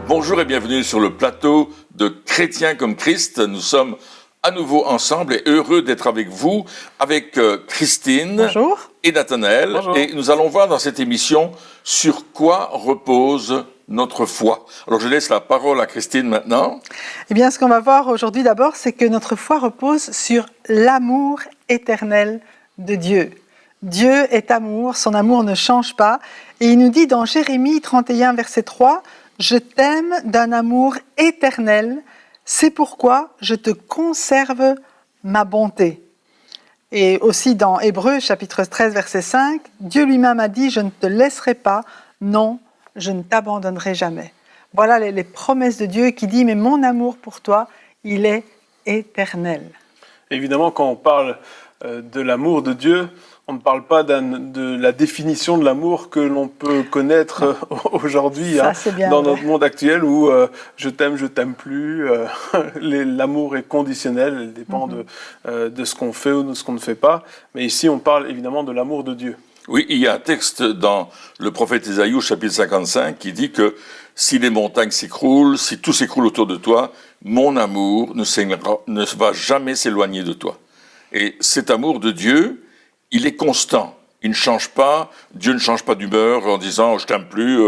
Bonjour et bienvenue sur le plateau de Chrétiens comme Christ. Nous sommes à nouveau ensemble et heureux d'être avec vous, avec Christine Bonjour. Et Nathanaël. Bonjour. Et nous allons voir dans cette émission sur quoi repose notre foi. Alors je laisse la parole à Christine maintenant. Eh bien, ce qu'on va voir aujourd'hui d'abord, c'est que notre foi repose sur l'amour éternel de Dieu. Dieu est amour, son amour ne change pas. Et il nous dit dans Jérémie 31, verset 3, « Je t'aime d'un amour éternel, c'est pourquoi je te conserve ma bonté. » Et aussi dans Hébreux, chapitre 13, verset 5, « Dieu lui-même a dit, je ne te laisserai pas, non, je ne t'abandonnerai jamais. » Voilà les promesses de Dieu qui dit, « Mais mon amour pour toi, il est éternel. » Évidemment, quand on parle de l'amour de Dieu, on ne parle pas de la définition de l'amour que l'on peut connaître aujourd'hui dans notre monde actuel où je t'aime plus, l'amour est conditionnel, il dépend de ce qu'on fait ou de ce qu'on ne fait pas. Mais ici, on parle évidemment de l'amour de Dieu. Oui, il y a un texte dans le prophète Ésaïe, chapitre 55, qui dit que si les montagnes s'écroulent, si tout s'écroule autour de toi, mon amour ne va jamais s'éloigner de toi. Et cet amour de Dieu, il est constant. Il ne change pas. Dieu ne change pas d'humeur en disant « je t'aime plus,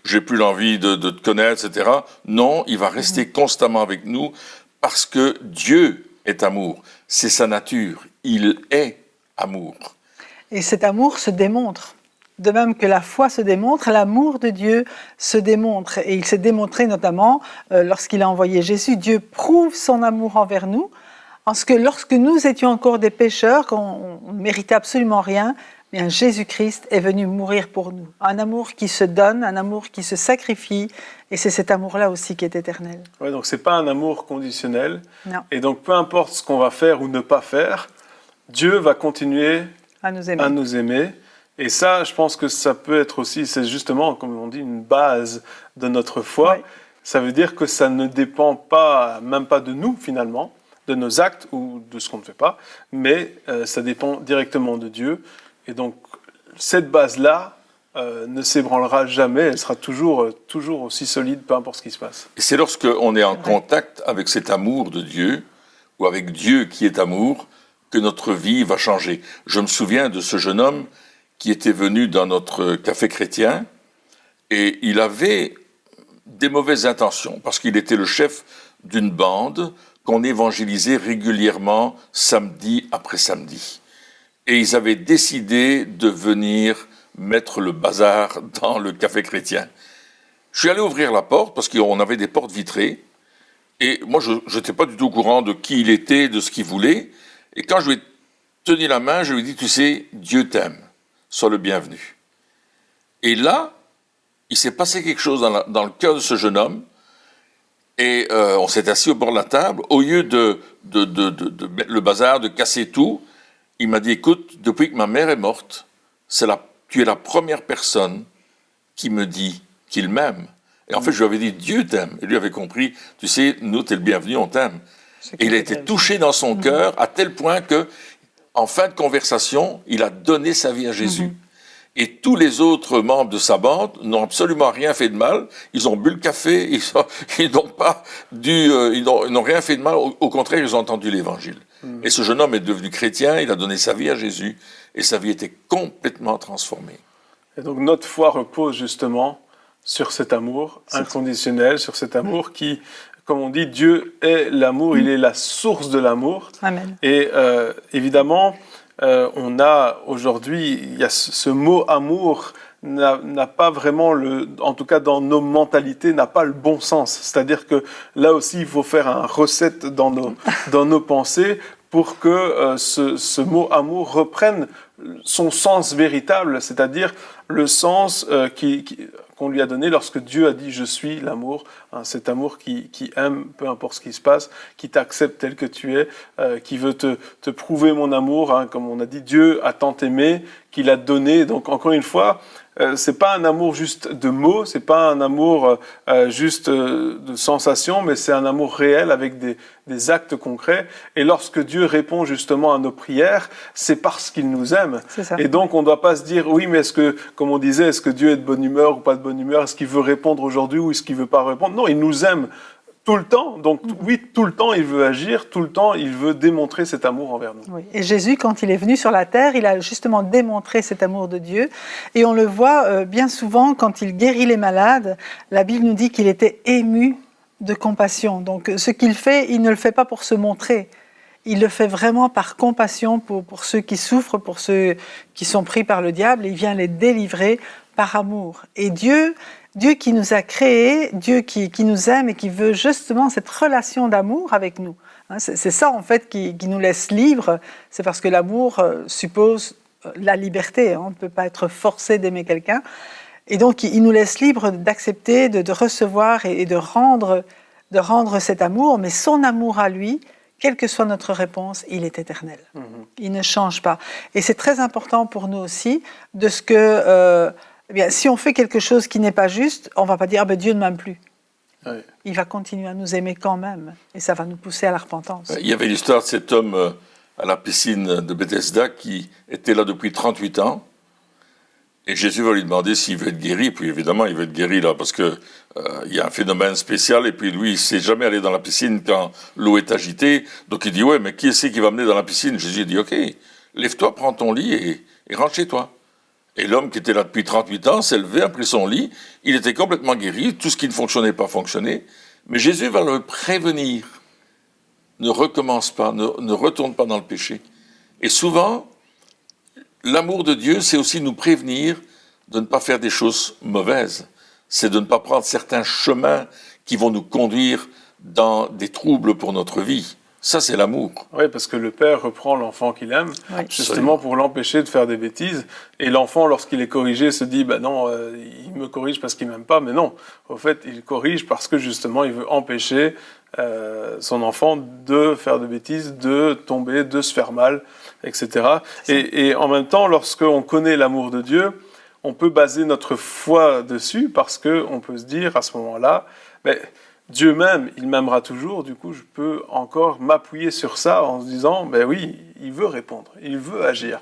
j'ai plus l'envie de te connaître, etc. » Non, il va rester constamment avec nous parce que Dieu est amour. C'est sa nature. Il est amour. Et cet amour se démontre. De même que la foi se démontre, l'amour de Dieu se démontre. Et il s'est démontré notamment lorsqu'il a envoyé Jésus. Dieu prouve son amour envers nous, en ce que lorsque nous étions encore des pécheurs, qu'on ne méritait absolument rien, bien Jésus-Christ est venu mourir pour nous. Un amour qui se donne, un amour qui se sacrifie, et c'est cet amour-là aussi qui est éternel. Ouais, donc c'est pas un amour conditionnel. Non. Et donc peu importe ce qu'on va faire ou ne pas faire, Dieu va continuer à nous aimer. Et ça, je pense que ça peut être aussi, c'est justement, comme on dit, une base de notre foi. Oui. Ça veut dire que ça ne dépend pas, même pas de nous finalement, de nos actes ou de ce qu'on ne fait pas, mais ça dépend directement de Dieu. Et donc, cette base-là ne s'ébranlera jamais, elle sera toujours aussi solide, peu importe ce qui se passe. Et c'est lorsqu'on est en contact avec cet amour de Dieu, ou avec Dieu qui est amour, que notre vie va changer. Je me souviens de ce jeune homme qui était venu dans notre café chrétien, et il avait des mauvaises intentions, parce qu'il était le chef d'une bande qu'on évangélisait régulièrement samedi après samedi. Et ils avaient décidé de venir mettre le bazar dans le café chrétien. Je suis allé ouvrir la porte, parce qu'on avait des portes vitrées, et moi je n'étais pas du tout au courant de qui il était, de ce qu'il voulait, et quand je lui ai tenu la main, je lui ai dit, tu sais, Dieu t'aime, sois le bienvenu. Et là, il s'est passé quelque chose dans le cœur de ce jeune homme, et on s'est assis au bord de la table. Au lieu de mettre le bazar, de casser tout, il m'a dit, écoute, depuis que ma mère est morte, tu es la première personne qui me dit qu'il m'aime. Et en fait, je lui avais dit, Dieu t'aime. Et lui avait compris, tu sais, nous, t'es le bienvenu, on t'aime. Et il a été touché dans son cœur à tel point que, en fin de conversation, il a donné sa vie à Jésus. Et tous les autres membres de sa bande n'ont absolument rien fait de mal. Ils ont bu le café, ils n'ont rien fait de mal. Au contraire, ils ont entendu l'évangile. Et ce jeune homme est devenu chrétien, il a donné sa vie à Jésus, et sa vie était complètement transformée. Et donc notre foi repose justement sur cet amour inconditionnel, sur cet amour qui, comme on dit, Dieu est l'amour, il est la source de l'amour. Amen. Et évidemment, on a aujourd'hui, il y a ce mot amour n'a pas vraiment, en tout cas dans nos mentalités, n'a pas le bon sens. C'est-à-dire que là aussi, il faut faire un reset dans nos pensées pour que ce mot amour reprenne son sens véritable, c'est-à-dire le sens qu'on lui a donné lorsque Dieu a dit « je suis l'amour », cet amour qui aime, peu importe ce qui se passe, qui t'accepte tel que tu es, qui veut te prouver mon amour, comme on a dit, Dieu a tant aimé qu'il a donné. Donc encore une fois, c'est pas un amour juste de mots, c'est pas un amour juste de sensations, mais c'est un amour réel avec des actes concrets. Et lorsque Dieu répond justement à nos prières, c'est parce qu'il nous aime. C'est ça. Et donc on ne doit pas se dire oui, mais est-ce que comme on disait, est-ce que Dieu est de bonne humeur ou pas de bonne humeur? Est-ce qu'il veut répondre aujourd'hui ou est-ce qu'il ne veut pas répondre? Non, il nous aime tout le temps. Donc oui, tout le temps, il veut agir, tout le temps, il veut démontrer cet amour envers nous. Oui. Et Jésus, quand il est venu sur la terre, il a justement démontré cet amour de Dieu. Et on le voit bien souvent quand il guérit les malades. La Bible nous dit qu'il était ému de compassion. Donc ce qu'il fait, il ne le fait pas pour se montrer. Il le fait vraiment par compassion pour ceux qui souffrent, pour ceux qui sont pris par le diable. Il vient les délivrer par amour. Et Dieu qui nous a créés, Dieu qui nous aime et qui veut justement cette relation d'amour avec nous. C'est ça en fait qui nous laisse libres. C'est parce que l'amour suppose la liberté. On ne peut pas être forcé d'aimer quelqu'un. Et donc il nous laisse libres d'accepter, de recevoir et de rendre cet amour. Mais son amour à lui, quelle que soit notre réponse, il est éternel. Il ne change pas. Et c'est très important pour nous aussi de ce que... Eh bien, si on fait quelque chose qui n'est pas juste, on ne va pas dire Dieu ne m'aime plus. Oui. Il va continuer à nous aimer quand même. Et ça va nous pousser à la repentance. Il y avait l'histoire de cet homme à la piscine de Bethesda qui était là depuis 38 ans. Et Jésus va lui demander s'il veut être guéri. Puis évidemment, il veut être guéri là parce que il y a un phénomène spécial. Et puis lui, il ne sait jamais aller dans la piscine quand l'eau est agitée. Donc il dit, ouais, mais qui est-ce qui va m'amener dans la piscine? Jésus dit, ok, lève-toi, prends ton lit et rentre chez toi. Et l'homme qui était là depuis 38 ans s'est levé, a pris son lit, il était complètement guéri, tout ce qui ne fonctionnait pas fonctionnait, mais Jésus va le prévenir. Ne recommence pas, ne retourne pas dans le péché. Et souvent, l'amour de Dieu, c'est aussi nous prévenir de ne pas faire des choses mauvaises. C'est de ne pas prendre certains chemins qui vont nous conduire dans des troubles pour notre vie. Ça, c'est l'amour. Oui, parce que le père reprend l'enfant qu'il aime, justement pour l'empêcher de faire des bêtises. Et l'enfant, lorsqu'il est corrigé, se dit, non, il me corrige parce qu'il m'aime pas. Mais non, au fait, il corrige parce que justement, il veut empêcher son enfant de faire des bêtises, de tomber, de se faire mal, etc. Et en même temps, lorsqu'on connaît l'amour de Dieu, on peut baser notre foi dessus parce qu'on peut se dire à ce moment-là, Dieu m'aime, il m'aimera toujours, du coup je peux encore m'appuyer sur ça en se disant, oui, il veut répondre, il veut agir.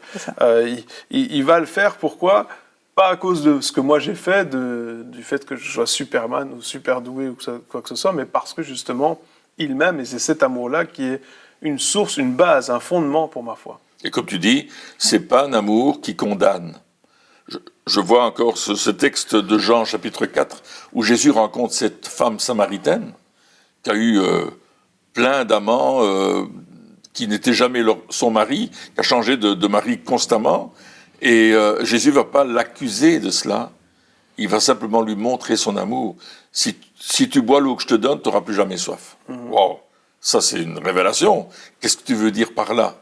Il va le faire, pourquoi? Pas à cause de ce que moi j'ai fait, du fait que je sois Superman ou super doué ou quoi que ce soit, mais parce que justement, il m'aime et c'est cet amour-là qui est une source, une base, un fondement pour ma foi. Et comme tu dis, c'est pas un amour qui condamne. Je vois encore ce texte de Jean chapitre 4 où Jésus rencontre cette femme samaritaine qui a eu plein d'amants, qui n'était jamais son mari, qui a changé de mari constamment. Et Jésus ne va pas l'accuser de cela. Il va simplement lui montrer son amour. Si tu bois l'eau que je te donne, tu n'auras plus jamais soif. Wow, ça c'est une révélation. Qu'est-ce que tu veux dire par là?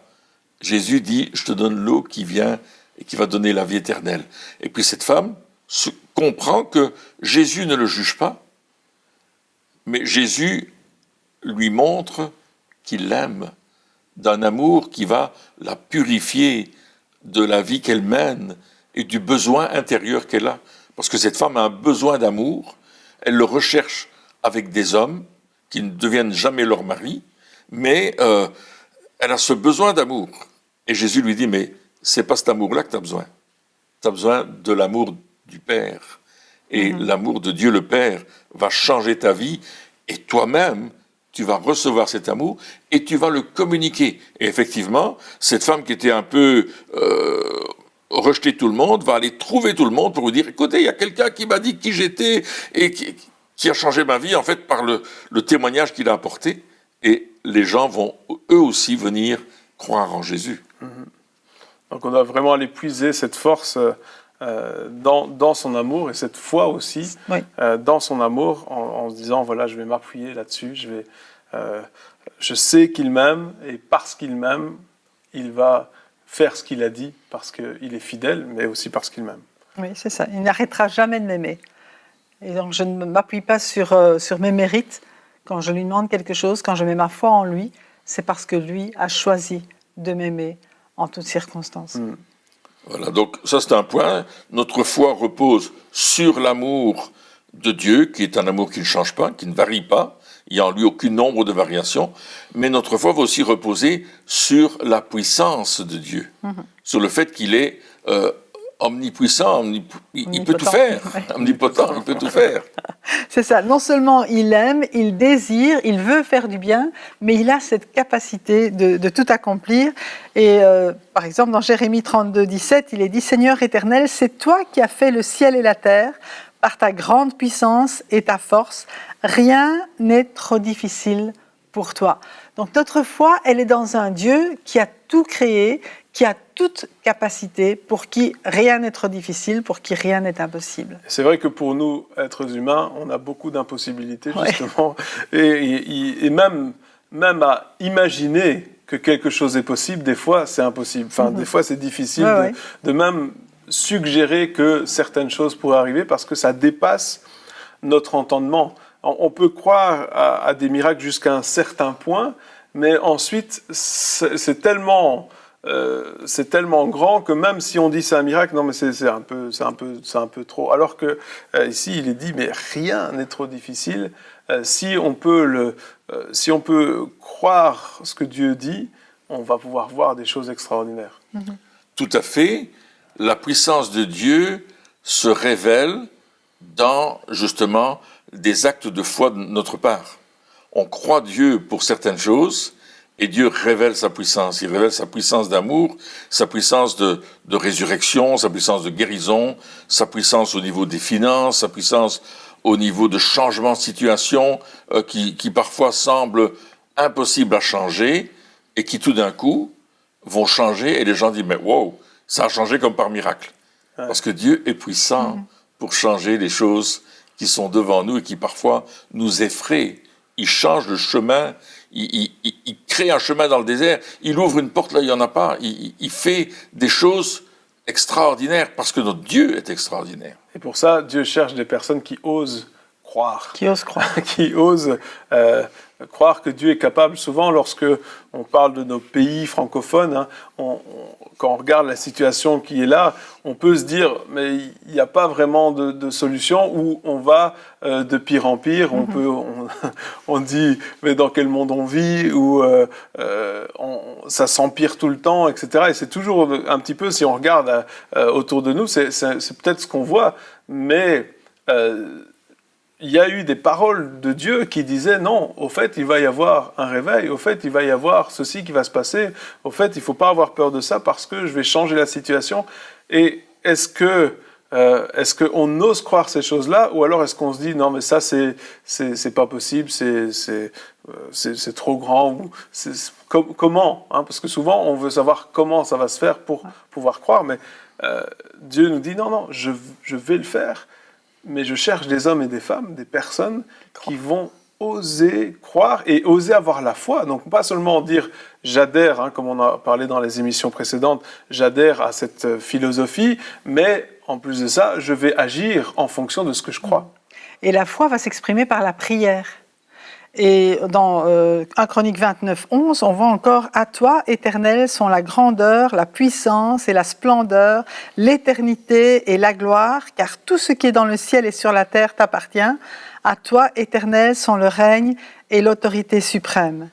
Jésus dit, je te donne l'eau qui vient et qui va donner la vie éternelle. Et puis cette femme comprend que Jésus ne le juge pas, mais Jésus lui montre qu'il l'aime d'un amour qui va la purifier de la vie qu'elle mène et du besoin intérieur qu'elle a. Parce que cette femme a un besoin d'amour, elle le recherche avec des hommes qui ne deviennent jamais leur mari, mais elle a ce besoin d'amour. Et Jésus lui dit, mais c'est pas cet amour-là que tu as besoin. Tu as besoin de l'amour du Père. Et l'amour de Dieu le Père va changer ta vie. Et toi-même, tu vas recevoir cet amour et tu vas le communiquer. Et effectivement, cette femme qui était un peu rejetée de tout le monde va aller trouver tout le monde pour lui dire, écoutez, il y a quelqu'un qui m'a dit qui j'étais et qui a changé ma vie, en fait, par le témoignage qu'il a apporté. Et les gens vont eux aussi venir croire en Jésus. Donc on doit vraiment aller puiser cette force dans son amour et cette foi aussi dans son amour en se disant, voilà, je vais m'appuyer là-dessus, je sais qu'il m'aime et parce qu'il m'aime, il va faire ce qu'il a dit parce qu'il est fidèle, mais aussi parce qu'il m'aime. Oui, c'est ça. Il n'arrêtera jamais de m'aimer. Et donc je ne m'appuie pas sur mes mérites. Quand je lui demande quelque chose, quand je mets ma foi en lui, c'est parce que lui a choisi de m'aimer en toutes circonstances. Voilà, donc ça c'est un point. Notre foi repose sur l'amour de Dieu, qui est un amour qui ne change pas, qui ne varie pas. Il n'y a en lui aucun nombre de variations. Mais notre foi va aussi reposer sur la puissance de Dieu, sur le fait qu'il est omnipuissant, il peut tout Omnipotent. faire. Ouais. Omnipotent, il peut tout faire. C'est ça. Non seulement il aime, il désire, il veut faire du bien, mais il a cette capacité de tout accomplir. Et par exemple, dans Jérémie 32, 17, il est dit « Seigneur éternel, c'est toi qui as fait le ciel et la terre, par ta grande puissance et ta force. Rien n'est trop difficile pour toi. » Donc notre foi, elle est dans un Dieu qui a tout créé, qui a toute capacité, pour qui rien n'est trop difficile, pour qui rien n'est impossible. C'est vrai que pour nous, êtres humains, on a beaucoup d'impossibilités, justement. Et même à imaginer que quelque chose est possible, des fois, c'est impossible. Enfin, des fois, c'est difficile de même suggérer que certaines choses pourraient arriver parce que ça dépasse notre entendement. On peut croire à des miracles jusqu'à un certain point, mais ensuite, c'est tellement grand que même si on dit c'est un miracle, non mais c'est un peu trop. Alors que ici il est dit mais rien n'est trop difficile si on peut croire ce que Dieu dit, on va pouvoir voir des choses extraordinaires. Tout à fait. La puissance de Dieu se révèle dans justement des actes de foi de notre part. On croit Dieu pour certaines choses. Et Dieu révèle sa puissance. Il révèle sa puissance d'amour, sa puissance de résurrection, sa puissance de guérison, sa puissance au niveau des finances, sa puissance au niveau de changement de situation qui parfois semblent impossibles à changer et qui tout d'un coup vont changer et les gens disent « mais wow, ça a changé comme par miracle ». Parce que Dieu est puissant pour changer les choses qui sont devant nous et qui parfois nous effraient. Il change le chemin. Il crée un chemin dans le désert, il ouvre une porte là, il n'y en a pas, il fait des choses extraordinaires parce que notre Dieu est extraordinaire. Et pour ça, Dieu cherche des personnes qui osent croire. Qui osent croire. Qui osent croire que Dieu est capable. Souvent, lorsque on parle de nos pays francophones, hein, quand on regarde la situation qui est là, on peut se dire, mais il n'y a pas vraiment de solution, ou on va de pire en pire. On dit, mais dans quel monde on vit, ou ça s'empire tout le temps, etc. Et c'est toujours un petit peu, si on regarde autour de nous, c'est peut-être ce qu'on voit, mais il y a eu des paroles de Dieu qui disaient non, au fait, il va y avoir un réveil, au fait, il va y avoir ceci qui va se passer, au fait, il ne faut pas avoir peur de ça parce que je vais changer la situation. Et est-ce qu'on ose croire ces choses-là, ou alors est-ce qu'on se dit non, mais ça, c'est pas possible, c'est trop grand, ou comment hein, parce que souvent, on veut savoir comment ça va se faire pour pouvoir croire, mais Dieu nous dit non, je vais le faire. Mais je cherche des hommes et des femmes, des personnes qui vont oser croire et oser avoir la foi. Donc pas seulement dire j'adhère, hein, comme on a parlé dans les émissions précédentes, j'adhère à cette philosophie, mais en plus de ça, je vais agir en fonction de ce que je crois. Et la foi va s'exprimer par la prière. Et dans 1 Chronique 29, 11, on voit encore « À toi, Éternel, sont la grandeur, la puissance et la splendeur, l'éternité et la gloire, car tout ce qui est dans le ciel et sur la terre t'appartient. À toi, Éternel, sont le règne et l'autorité suprême. »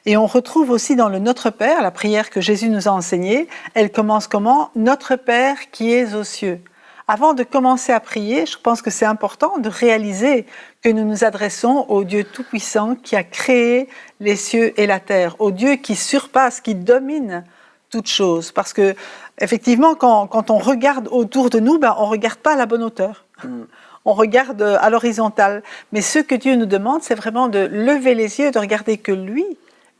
Et on retrouve aussi dans le Notre Père, la prière que Jésus nous a enseignée, elle commence comment ? « Notre Père qui es aux cieux ». Avant de commencer à prier, je pense que c'est important de réaliser que nous nous adressons au Dieu Tout-Puissant qui a créé les cieux et la terre, au Dieu qui surpasse, qui domine toute chose. Parce que, effectivement, quand on regarde autour de nous, on ne regarde pas à la bonne hauteur. On regarde à l'horizontale. Mais ce que Dieu nous demande, c'est vraiment de lever les yeux et de regarder que lui,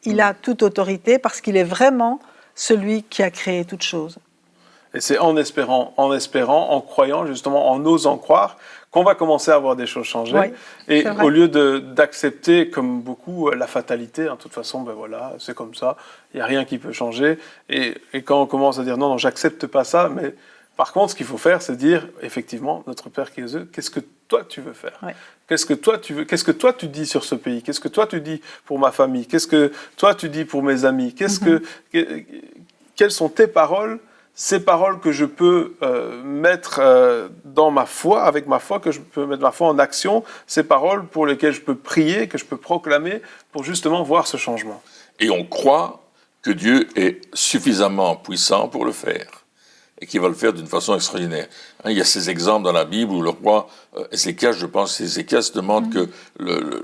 il a toute autorité parce qu'il est vraiment celui qui a créé toute chose. Et c'est en espérant, en croyant, justement, en osant croire, qu'on va commencer à voir des choses changer. Oui, et au lieu d'accepter, comme beaucoup, la fatalité, hein, de toute façon, voilà, c'est comme ça, il n'y a rien qui peut changer. Et quand on commence à dire non, j'accepte pas ça, mais par contre, ce qu'il faut faire, c'est dire, effectivement, notre Père qui est aux cieux, qu'est-ce que toi tu veux faire ? Oui. Qu'est-ce que toi tu veux ? Qu'est-ce que toi tu dis sur ce pays ? Qu'est-ce que toi tu dis pour ma famille ? Qu'est-ce que toi tu dis pour mes amis ? Quelles sont tes paroles ? Ces paroles que je peux mettre dans ma foi, avec ma foi, que je peux mettre ma foi en action, ces paroles pour lesquelles je peux prier, que je peux proclamer, pour justement voir ce changement. Et on croit que Dieu est suffisamment puissant pour le faire. et qui va le faire d'une façon extraordinaire. Il y a ces exemples dans la Bible où le roi Ézéchias, je pense, Ézéchias demande que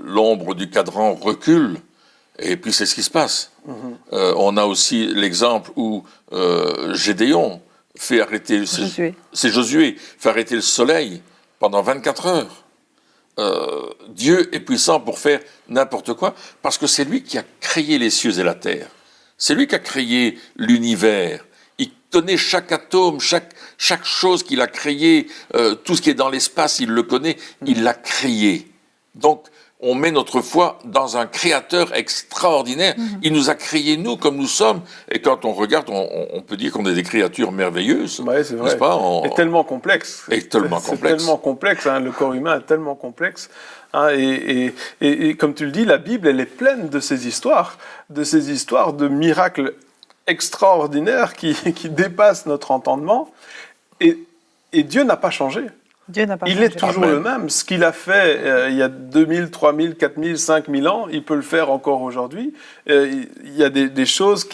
l'ombre du cadran recule, et puis c'est ce qui se passe. On a aussi l'exemple où Gédéon fait arrêter, c'est Josué, fait arrêter le soleil pendant 24 heures. Dieu est puissant pour faire n'importe quoi, parce que c'est lui qui a créé les cieux et la terre. C'est lui qui a créé l'univers. Il connaît chaque atome, chaque chose qu'il a créé, tout ce qui est dans l'espace, il le connaît, il l'a créé. Donc, on met notre foi dans un créateur extraordinaire. Il nous a créés, nous, comme nous sommes. Et quand on regarde, on peut dire qu'on est des créatures merveilleuses. Oui, c'est vrai. N'est-ce pas? Et tellement complexe. Et tellement complexe. C'est tellement complexe. Le corps humain est tellement complexe. Et comme tu le dis, la Bible, elle est pleine de ces histoires de miracles extraordinaires qui dépassent notre entendement. Et Dieu n'a pas changé. Il est toujours le même. Ce qu'il a fait il y a 2000, 3000, 4000, 5000 ans, il peut le faire encore aujourd'hui. Il y a des choses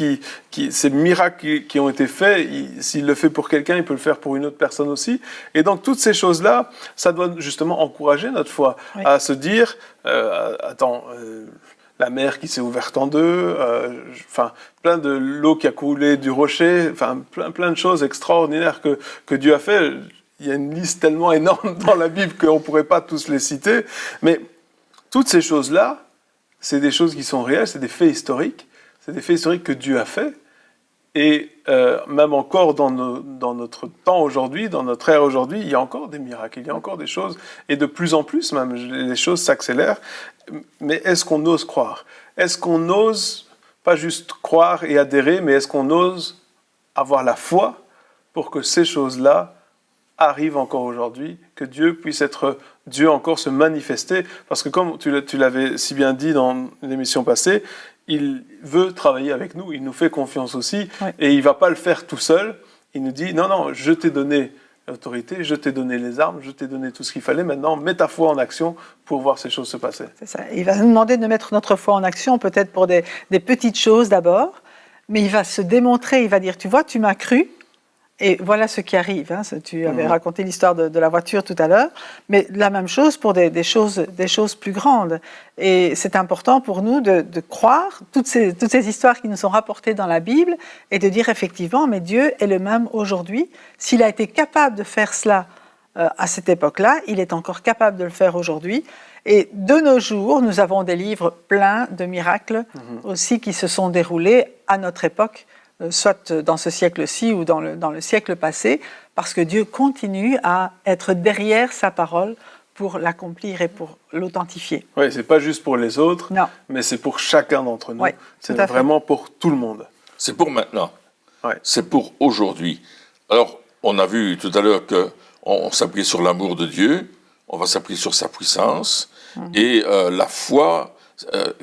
ces miracles qui ont été faits, s'il le fait pour quelqu'un, il peut le faire pour une autre personne aussi. Et donc, toutes ces choses-là, ça doit justement encourager notre foi à se dire, la mer qui s'est ouverte en deux, plein de l'eau qui a coulé du rocher, plein de choses extraordinaires que Dieu a fait. Il y a une liste tellement énorme dans la Bible qu'on ne pourrait pas tous les citer. Mais toutes ces choses-là, c'est des choses qui sont réelles, c'est des faits historiques. C'est des faits historiques que Dieu a fait. Et même encore dans notre temps aujourd'hui, dans notre ère aujourd'hui, il y a encore des miracles, il y a encore des choses. Et de plus en plus même, les choses s'accélèrent. Mais est-ce qu'on ose croire? Est-ce qu'on ose, pas juste croire et adhérer, mais est-ce qu'on ose avoir la foi pour que ces choses-là arrive encore aujourd'hui, que Dieu puisse être Dieu encore, se manifester, parce que comme tu l'avais si bien dit dans l'émission passée, il veut travailler avec nous, il nous fait confiance aussi, et il ne va pas le faire tout seul, il nous dit, non, je t'ai donné l'autorité, je t'ai donné les armes, je t'ai donné tout ce qu'il fallait, maintenant mets ta foi en action pour voir ces choses se passer. C'est ça, il va nous demander de mettre notre foi en action, peut-être pour des petites choses d'abord, mais il va se démontrer, il va dire, tu vois, tu m'as cru, et voilà ce qui arrive. Tu avais raconté l'histoire de la voiture tout à l'heure, mais la même chose pour des choses plus grandes. Et c'est important pour nous de croire toutes ces histoires qui nous sont rapportées dans la Bible et de dire effectivement, mais Dieu est le même aujourd'hui. S'il a été capable de faire cela à cette époque-là, il est encore capable de le faire aujourd'hui. Et de nos jours, nous avons des livres pleins de miracles aussi qui se sont déroulés à notre époque, soit dans ce siècle-ci ou dans le siècle passé, parce que Dieu continue à être derrière sa parole pour l'accomplir et pour l'authentifier. Oui, ce n'est pas juste pour les autres, mais c'est pour chacun d'entre nous. C'est vraiment pour tout le monde. C'est pour maintenant. C'est pour aujourd'hui. Alors, on a vu tout à l'heure qu'on s'appuie sur l'amour de Dieu, on va s'appuyer sur sa puissance, et la foi,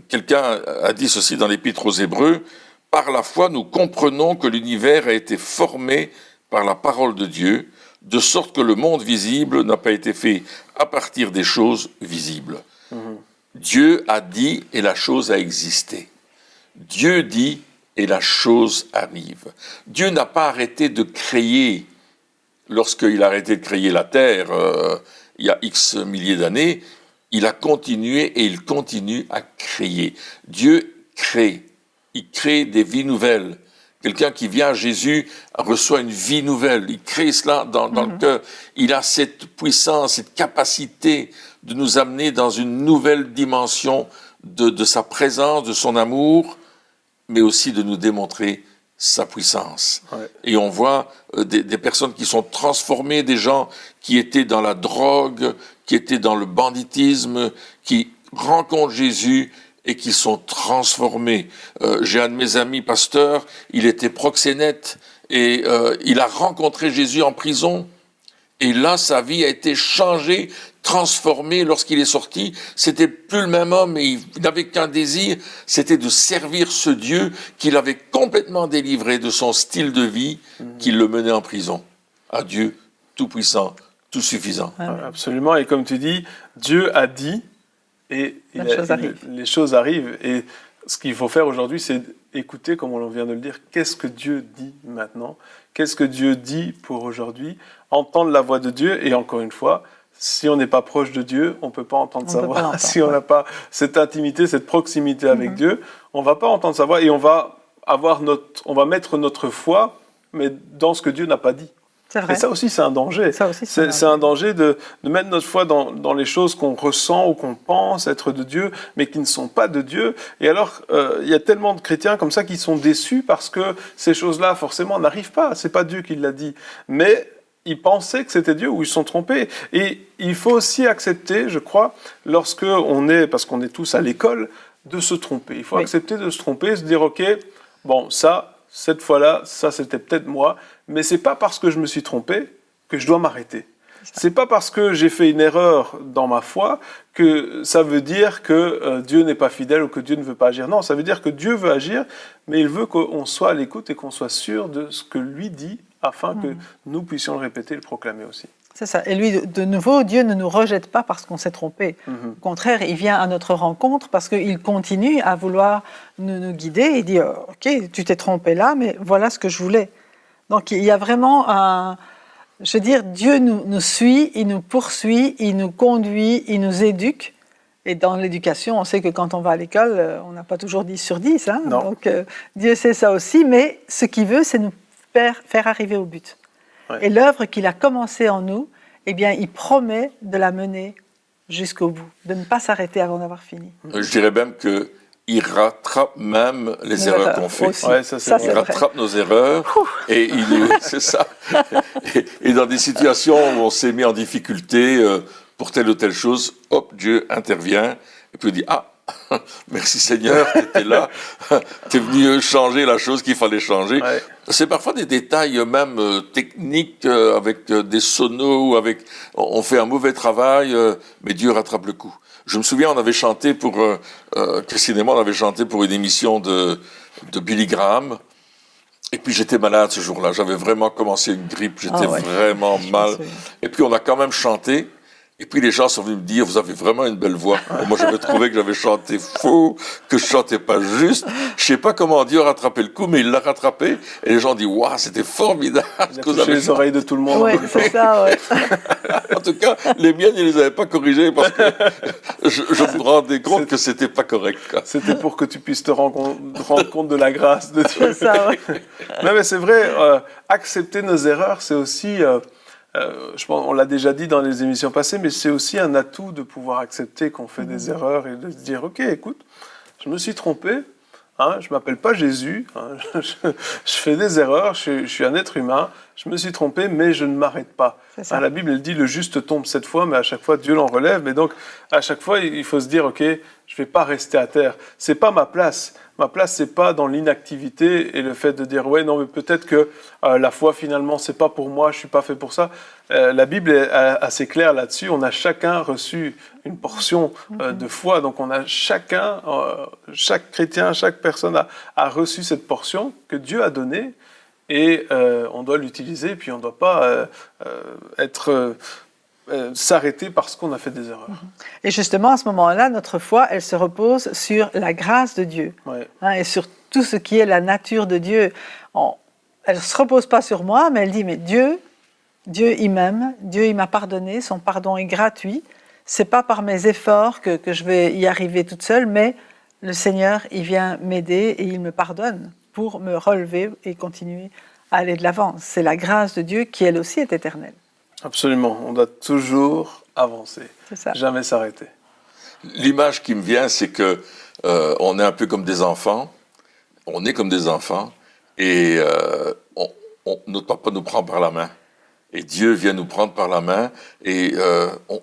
quelqu'un a dit ceci dans l'Épître aux Hébreux, par la foi, nous comprenons que l'univers a été formé par la parole de Dieu, de sorte que le monde visible n'a pas été fait à partir des choses visibles. Dieu a dit et la chose a existé. Dieu dit et la chose arrive. Dieu n'a pas arrêté de créer. Lorsqu'il a arrêté de créer la terre, il y a X milliers d'années, il a continué et il continue à créer. Dieu crée. Il crée des vies nouvelles. Quelqu'un qui vient à Jésus reçoit une vie nouvelle. Il crée cela dans le cœur. Il a cette puissance, cette capacité de nous amener dans une nouvelle dimension de sa présence, de son amour, mais aussi de nous démontrer sa puissance. Et on voit des personnes qui sont transformées, des gens qui étaient dans la drogue, qui étaient dans le banditisme, qui rencontrent Jésus et qui sont transformés. J'ai un de mes amis pasteurs, il était proxénète et il a rencontré Jésus en prison. Et là, sa vie a été changée, transformée lorsqu'il est sorti. C'était plus le même homme et il n'avait qu'un désir, c'était de servir ce Dieu qui l'avait complètement délivré de son style de vie qui le menait en prison. Un Dieu tout-puissant, tout-suffisant. Absolument, et comme tu dis, Dieu a dit, et les choses arrivent. Et ce qu'il faut faire aujourd'hui, c'est écouter, comme on vient de le dire, qu'est-ce que Dieu dit maintenant, qu'est-ce que Dieu dit pour aujourd'hui, entendre la voix de Dieu, et encore une fois, si on n'est pas proche de Dieu, on ne peut pas entendre sa voix. Si on n'a pas cette intimité, cette proximité avec Dieu, on ne va pas entendre sa voix et on va mettre notre foi, mais dans ce que Dieu n'a pas dit. C'est vrai. Et ça aussi, c'est un danger. C'est un danger de mettre notre foi dans les choses qu'on ressent ou qu'on pense être de Dieu, mais qui ne sont pas de Dieu. Et alors, il y a tellement de chrétiens comme ça qui sont déçus parce que ces choses-là, forcément, n'arrivent pas. C'est pas Dieu qui l'a dit. Mais ils pensaient que c'était Dieu ou ils se sont trompés. Et il faut aussi accepter, je crois, parce qu'on est tous à l'école, de se tromper. Il faut accepter de se tromper, se dire, OK, bon, cette fois-là, ça c'était peut-être moi, mais c'est pas parce que je me suis trompé que je dois m'arrêter. C'est pas parce que j'ai fait une erreur dans ma foi que ça veut dire que Dieu n'est pas fidèle ou que Dieu ne veut pas agir. Non, ça veut dire que Dieu veut agir, mais il veut qu'on soit à l'écoute et qu'on soit sûr de ce que lui dit afin que nous puissions le répéter et le proclamer aussi. C'est ça. Et lui, de nouveau, Dieu ne nous rejette pas parce qu'on s'est trompé. Au contraire, il vient à notre rencontre parce qu'il continue à vouloir nous guider. Il dit, OK, tu t'es trompé là, mais voilà ce que je voulais. Donc, il y a vraiment Dieu nous suit, il nous poursuit, il nous conduit, il nous éduque. Et dans l'éducation, on sait que quand on va à l'école, on n'a pas toujours 10 sur 10. Hein. Donc, Dieu sait ça aussi, mais ce qu'il veut, c'est nous faire arriver au but. Ouais. Et l'œuvre qu'il a commencée en nous, eh bien, il promet de la mener jusqu'au bout, de ne pas s'arrêter avant d'avoir fini. Je dirais même qu'il rattrape même les erreurs qu'on fait. Ouais, il rattrape nos erreurs. Et c'est ça. Et dans des situations où on s'est mis en difficulté pour telle ou telle chose, hop, Dieu intervient et puis il dit, merci Seigneur, tu étais là, tu es venu changer la chose qu'il fallait changer. Ouais. C'est parfois des détails même techniques avec des sonos, on fait un mauvais travail, mais Dieu rattrape le coup. Je me souviens, on avait chanté Christine et moi, on avait chanté pour une émission de Billy Graham. Et puis j'étais malade ce jour-là, j'avais vraiment commencé une grippe, j'étais vraiment mal. Et puis on a quand même chanté. Et puis les gens sont venus me dire, vous avez vraiment une belle voix. Moi j'avais trouvé que j'avais chanté faux, que je chantais pas juste. Je sais pas comment Dieu a rattrapé le coup, mais il l'a rattrapé. Et les gens disent, waouh, c'était formidable. Il a touché les oreilles de tout le monde. Oui, c'est ça, ouais. En tout cas, les miennes, ils les avaient pas corrigées parce que je me rendais compte que c'était pas correct. Quoi. C'était pour que tu puisses te rendre compte de la grâce de Dieu. C'est ça, ouais. Non, mais c'est vrai, accepter nos erreurs, c'est aussi... je pense, on l'a déjà dit dans les émissions passées, mais c'est aussi un atout de pouvoir accepter qu'on fait des erreurs et de se dire, OK, écoute, je me suis trompé, je ne m'appelle pas Jésus, je fais des erreurs, je suis un être humain, je me suis trompé, mais je ne m'arrête pas. La Bible, elle dit, le juste tombe 7 fois, mais à chaque fois, Dieu l'en relève. Mais donc, à chaque fois, il faut se dire, OK, je ne vais pas rester à terre. Ce n'est pas ma place. Ma place, c'est pas dans l'inactivité et le fait de dire ouais, non, mais peut-être que la foi, finalement, c'est pas pour moi, je suis pas fait pour ça. La Bible est assez claire là-dessus. On a chacun reçu une portion de foi. Donc, on a chaque chrétien, chaque personne a reçu cette portion que Dieu a donnée et on doit l'utiliser. Puis, on ne doit pas s'arrêter parce qu'on a fait des erreurs. Et justement, à ce moment-là, notre foi, elle se repose sur la grâce de Dieu et sur tout ce qui est la nature de Dieu. Elle ne se repose pas sur moi, mais elle dit, mais Dieu, il m'aime, Dieu, il m'a pardonné, son pardon est gratuit. Ce n'est pas par mes efforts que je vais y arriver toute seule, mais le Seigneur, il vient m'aider et il me pardonne pour me relever et continuer à aller de l'avant. C'est la grâce de Dieu qui, elle aussi, est éternelle. Absolument, on doit toujours avancer, jamais s'arrêter. L'image qui me vient, c'est que on est un peu comme des enfants, on est comme des enfants, et notre papa nous prend par la main. Et Dieu vient nous prendre par la main, et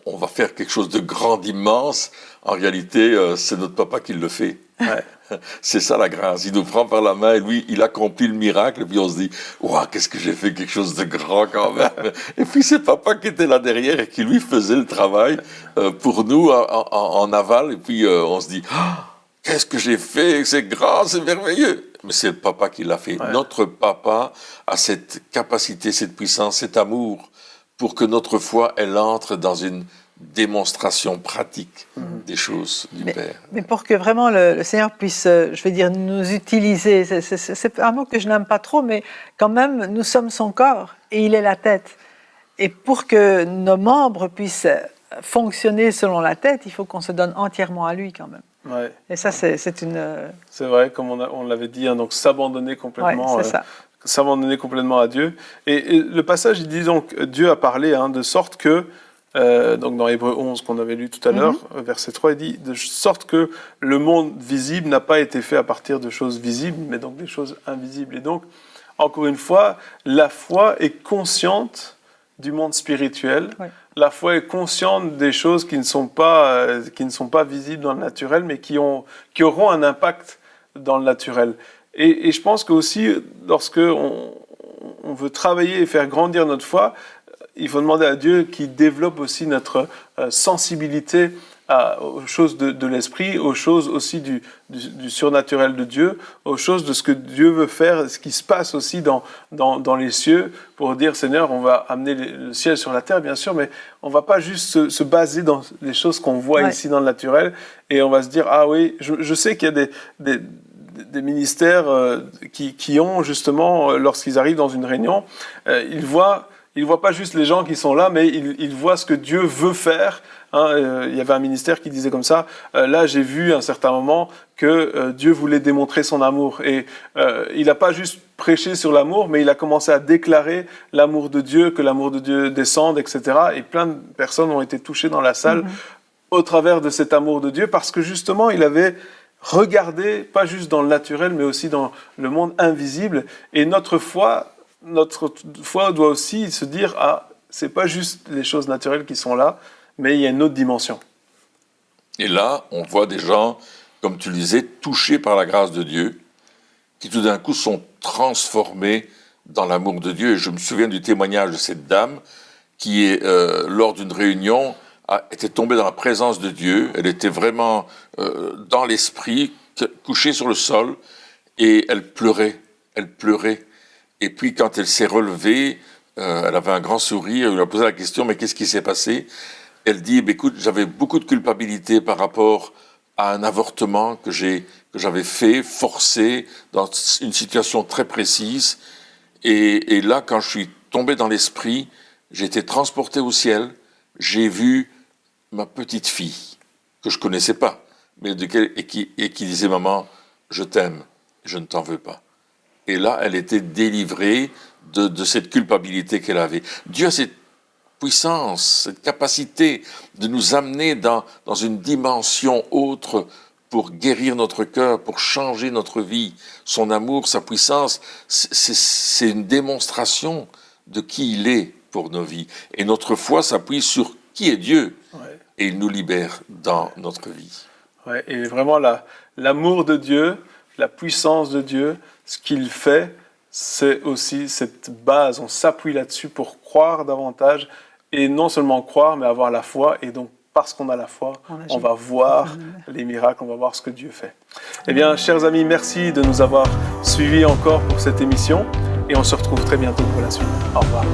on va faire quelque chose de grand, d'immense. En réalité, c'est notre papa qui le fait. Ouais. C'est ça la grâce. Il nous prend par la main et lui, il accomplit le miracle. Et puis on se dit, waouh, qu'est-ce que j'ai fait, quelque chose de grand quand même. Et puis c'est papa qui était là derrière et qui lui faisait le travail pour nous en aval. Et puis on se dit, qu'est-ce que j'ai fait, c'est grand, c'est merveilleux. Mais c'est le papa qui l'a fait. Ouais. Notre papa a cette capacité, cette puissance, cet amour pour que notre foi, elle entre dans une démonstration pratique des choses du Père. Mais pour que vraiment le Seigneur puisse, je vais dire, nous utiliser, c'est un mot que je n'aime pas trop, mais quand même, nous sommes son corps et il est la tête. Et pour que nos membres puissent fonctionner selon la tête, il faut qu'on se donne entièrement à lui quand même. Ouais. Et ça, c'est une... C'est vrai, comme on l'avait dit, hein, donc s'abandonner complètement. Ouais, c'est ça. S'abandonner complètement à Dieu. Et le passage, il dit donc, Dieu a parlé, hein, de sorte que, donc dans Hébreux 11 qu'on avait lu tout à l'heure, verset 3, il dit, de sorte que le monde visible n'a pas été fait à partir de choses visibles, mais donc des choses invisibles. Et donc, encore une fois, la foi est consciente du monde spirituel. Ouais. La foi est consciente des choses qui ne sont pas visibles dans le naturel, mais qui auront un impact dans le naturel. Et je pense que aussi, lorsque on veut travailler et faire grandir notre foi, il faut demander à Dieu qu'il développe aussi notre sensibilité aux choses de l'esprit, aux choses aussi du surnaturel de Dieu, aux choses de ce que Dieu veut faire, ce qui se passe aussi dans les cieux, pour dire, Seigneur, on va amener le ciel sur la terre, bien sûr, mais on ne va pas juste se baser dans les choses qu'on voit ici dans le naturel, et on va se dire, ah oui, je sais qu'il y a des ministères qui ont justement, lorsqu'ils arrivent dans une réunion, ils voient pas juste les gens qui sont là, mais ils voient ce que Dieu veut faire. Hein. Il y avait un ministère qui disait comme ça, là j'ai vu à un certain moment que Dieu voulait démontrer son amour. Et il n'a pas juste prêché sur l'amour, mais il a commencé à déclarer l'amour de Dieu, que l'amour de Dieu descende, etc. Et plein de personnes ont été touchées dans la salle au travers de cet amour de Dieu, parce que justement il avait regardé, pas juste dans le naturel, mais aussi dans le monde invisible. Et notre foi doit aussi se dire, ah, c'est pas juste les choses naturelles qui sont là, mais il y a une autre dimension. Et là, on voit des gens, comme tu le disais, touchés par la grâce de Dieu, qui tout d'un coup sont transformés dans l'amour de Dieu. Et je me souviens du témoignage de cette dame qui, lors d'une réunion, était tombée dans la présence de Dieu. Elle était vraiment dans l'esprit, couchée sur le sol, et elle pleurait. Et puis, quand elle s'est relevée, elle avait un grand sourire, on lui a posé la question, mais qu'est-ce qui s'est passé ? Elle dit, écoute, j'avais beaucoup de culpabilité par rapport à un avortement que j'avais fait, forcé, dans une situation très précise. Et là, quand je suis tombé dans l'esprit, j'ai été transporté au ciel, j'ai vu ma petite fille, que je connaissais pas, mais qui disait, maman, je t'aime, je ne t'en veux pas. Et là, elle était délivrée de cette culpabilité qu'elle avait. Dieu a cette puissance, cette capacité de nous amener dans une dimension autre pour guérir notre cœur, pour changer notre vie. Son amour, sa puissance, c'est une démonstration de qui il est pour nos vies. Et notre foi s'appuie sur qui est Dieu. Ouais. Et il nous libère dans notre vie. Ouais, et vraiment, l'amour de Dieu, la puissance de Dieu, ce qu'il fait, c'est aussi cette base. On s'appuie là-dessus pour croire davantage, et non seulement croire, mais avoir la foi. Et donc, parce qu'on a la foi, on va voir les miracles, on va voir ce que Dieu fait. Eh bien, chers amis, merci de nous avoir suivis encore pour cette émission, et on se retrouve très bientôt pour la suite. Au revoir.